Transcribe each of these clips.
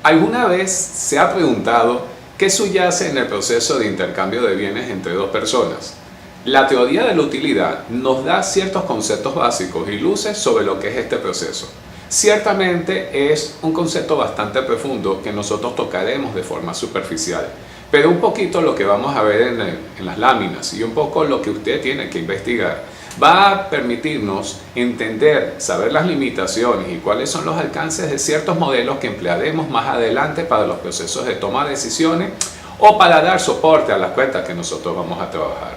¿Alguna vez se ha preguntado qué subyace en el proceso de intercambio de bienes entre dos personas? La teoría de la utilidad nos da ciertos conceptos básicos y luces sobre lo que es este proceso. Ciertamente es un concepto bastante profundo que nosotros tocaremos de forma superficial, pero un poquito lo que vamos a ver en las láminas y un poco lo que usted tiene que investigar va a permitirnos entender, saber las limitaciones y cuáles son los alcances de ciertos modelos que emplearemos más adelante para los procesos de toma de decisiones o para dar soporte a las cuentas que nosotros vamos a trabajar.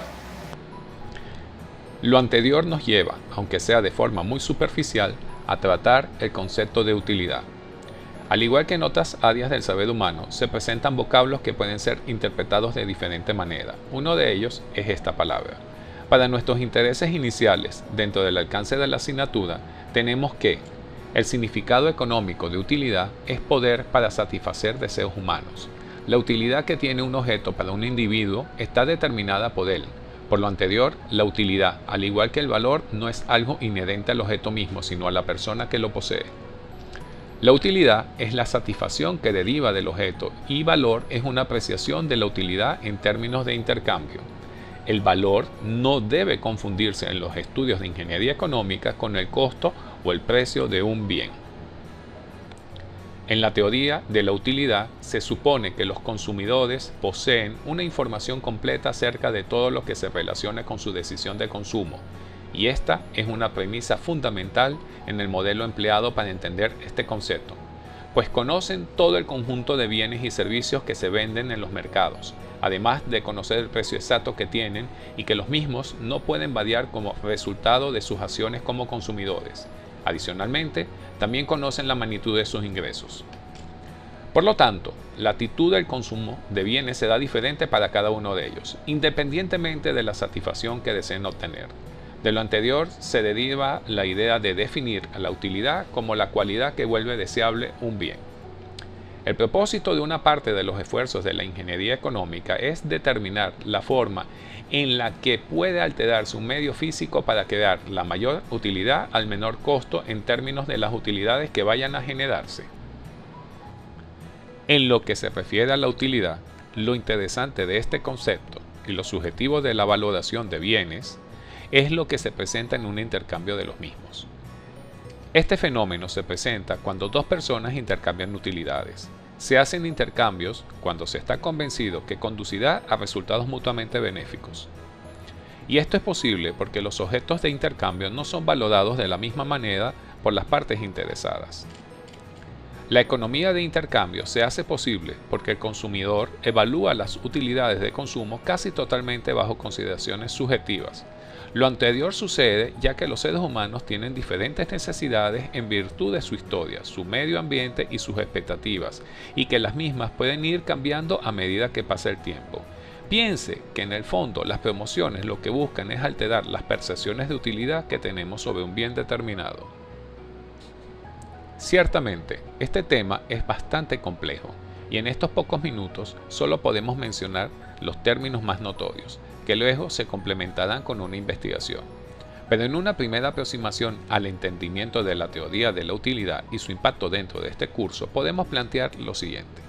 Lo anterior nos lleva, aunque sea de forma muy superficial, a tratar el concepto de utilidad. Al igual que en otras áreas del saber humano, se presentan vocablos que pueden ser interpretados de diferente manera. Uno de ellos es esta palabra. Para nuestros intereses iniciales, dentro del alcance de la asignatura, tenemos que el significado económico de utilidad es poder para satisfacer deseos humanos. La utilidad que tiene un objeto para un individuo está determinada por él. Por lo anterior, la utilidad, al igual que el valor, no es algo inherente al objeto mismo, sino a la persona que lo posee. La utilidad es la satisfacción que deriva del objeto y valor es una apreciación de la utilidad en términos de intercambio. El valor no debe confundirse en los estudios de ingeniería económica con el costo o el precio de un bien. En la teoría de la utilidad se supone que los consumidores poseen una información completa acerca de todo lo que se relaciona con su decisión de consumo, y esta es una premisa fundamental en el modelo empleado para entender este concepto, pues conocen todo el conjunto de bienes y servicios que se venden en los mercados, además de conocer el precio exacto que tienen y que los mismos no pueden variar como resultado de sus acciones como consumidores. Adicionalmente, también conocen la magnitud de sus ingresos. Por lo tanto, la actitud del consumo de bienes será diferente para cada uno de ellos, independientemente de la satisfacción que deseen obtener. De lo anterior se deriva la idea de definir a la utilidad como la cualidad que vuelve deseable un bien. El propósito de una parte de los esfuerzos de la ingeniería económica es determinar la forma en la que puede alterarse un medio físico para crear la mayor utilidad al menor costo en términos de las utilidades que vayan a generarse. En lo que se refiere a la utilidad, lo interesante de este concepto y lo subjetivo de la valoración de bienes es lo que se presenta en un intercambio de los mismos. Este fenómeno se presenta cuando dos personas intercambian utilidades. Se hacen intercambios cuando se está convencido que conducirá a resultados mutuamente benéficos. Y esto es posible porque los objetos de intercambio no son valorados de la misma manera por las partes interesadas. La economía de intercambio se hace posible porque el consumidor evalúa las utilidades de consumo casi totalmente bajo consideraciones subjetivas. Lo anterior sucede ya que los seres humanos tienen diferentes necesidades en virtud de su historia, su medio ambiente y sus expectativas, y que las mismas pueden ir cambiando a medida que pasa el tiempo. Piense que en el fondo las promociones lo que buscan es alterar las percepciones de utilidad que tenemos sobre un bien determinado. Ciertamente, este tema es bastante complejo, y en estos pocos minutos solo podemos mencionar los términos más notorios, que luego se complementarán con una investigación. Pero en una primera aproximación al entendimiento de la teoría de la utilidad y su impacto dentro de este curso, podemos plantear lo siguiente.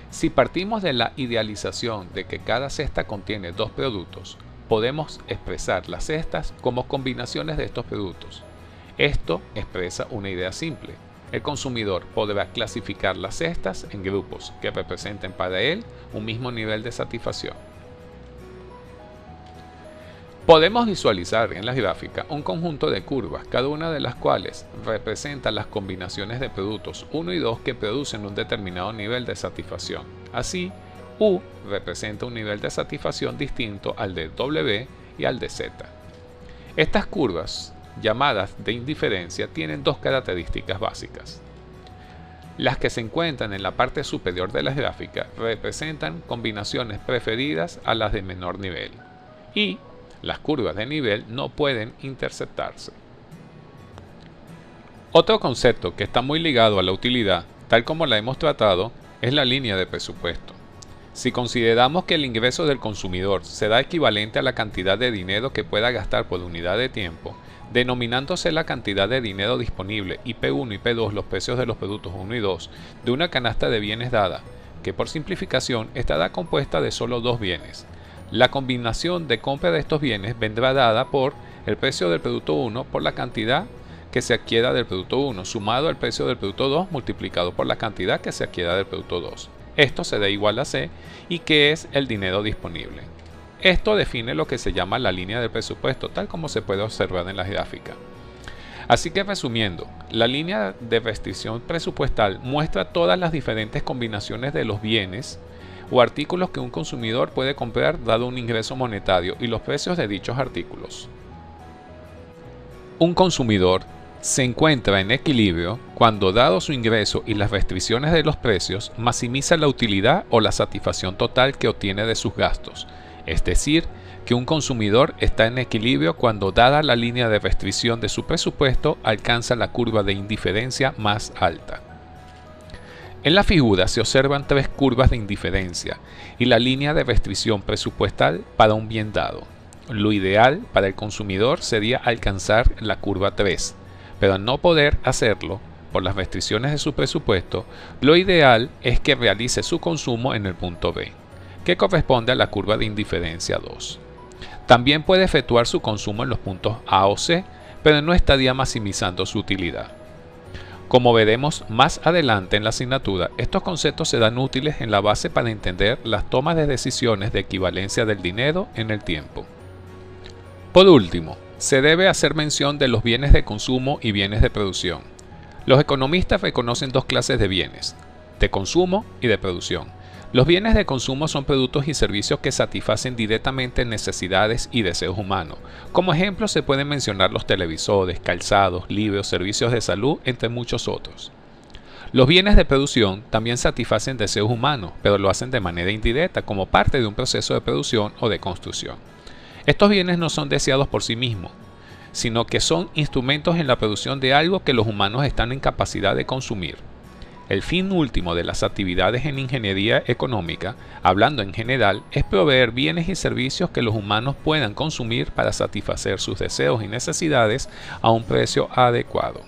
Si partimos de la idealización de que cada cesta contiene dos productos, podemos expresar las cestas como combinaciones de estos productos. Esto expresa una idea simple. El consumidor podrá clasificar las cestas en grupos que representen para él un mismo nivel de satisfacción. Podemos visualizar en la gráfica un conjunto de curvas, cada una de las cuales representa las combinaciones de productos 1 y 2 que producen un determinado nivel de satisfacción. Así, U representa un nivel de satisfacción distinto al de W y al de Z. Estas curvas, llamadas de indiferencia, tienen dos características básicas. Las que se encuentran en la parte superior de la gráfica representan combinaciones preferidas a las de menor nivel, y las curvas de nivel no pueden interceptarse. Otro concepto que está muy ligado a la utilidad, tal como la hemos tratado, es la línea de presupuesto. Si consideramos que el ingreso del consumidor será equivalente a la cantidad de dinero que pueda gastar por unidad de tiempo, Denominándose la cantidad de dinero disponible y P1 y P2 los precios de los productos 1 y 2 de una canasta de bienes dada, que por simplificación estará compuesta de solo dos bienes. La combinación de compra de estos bienes vendrá dada por el precio del producto 1 por la cantidad que se adquiera del producto 1, sumado al precio del producto 2 multiplicado por la cantidad que se adquiera del producto 2. Esto se da igual a C y que es el dinero disponible. Esto define lo que se llama la línea del presupuesto, tal como se puede observar en la gráfica. Así que resumiendo, la línea de restricción presupuestal muestra todas las diferentes combinaciones de los bienes o artículos que un consumidor puede comprar dado un ingreso monetario y los precios de dichos artículos. Un consumidor se encuentra en equilibrio cuando, dado su ingreso y las restricciones de los precios, maximiza la utilidad o la satisfacción total que obtiene de sus gastos. Es decir, que un consumidor está en equilibrio cuando, dada la línea de restricción de su presupuesto, alcanza la curva de indiferencia más alta. En la figura se observan tres curvas de indiferencia y la línea de restricción presupuestal para un bien dado. Lo ideal para el consumidor sería alcanzar la curva 3, pero al no poder hacerlo por las restricciones de su presupuesto, lo ideal es que realice su consumo en el punto B, que corresponde a la curva de indiferencia 2. También puede efectuar su consumo en los puntos A o C, pero no estaría maximizando su utilidad. Como veremos más adelante en la asignatura, estos conceptos serán útiles en la base para entender las tomas de decisiones de equivalencia del dinero en el tiempo. Por último, se debe hacer mención de los bienes de consumo y bienes de producción. Los economistas reconocen dos clases de bienes, de consumo y de producción. Los bienes de consumo son productos y servicios que satisfacen directamente necesidades y deseos humanos. Como ejemplo se pueden mencionar los televisores, calzados, libros, servicios de salud, entre muchos otros. Los bienes de producción también satisfacen deseos humanos, pero lo hacen de manera indirecta, como parte de un proceso de producción o de construcción. Estos bienes no son deseados por sí mismos, sino que son instrumentos en la producción de algo que los humanos están en capacidad de consumir. El fin último de las actividades en ingeniería económica, hablando en general, es proveer bienes y servicios que los humanos puedan consumir para satisfacer sus deseos y necesidades a un precio adecuado.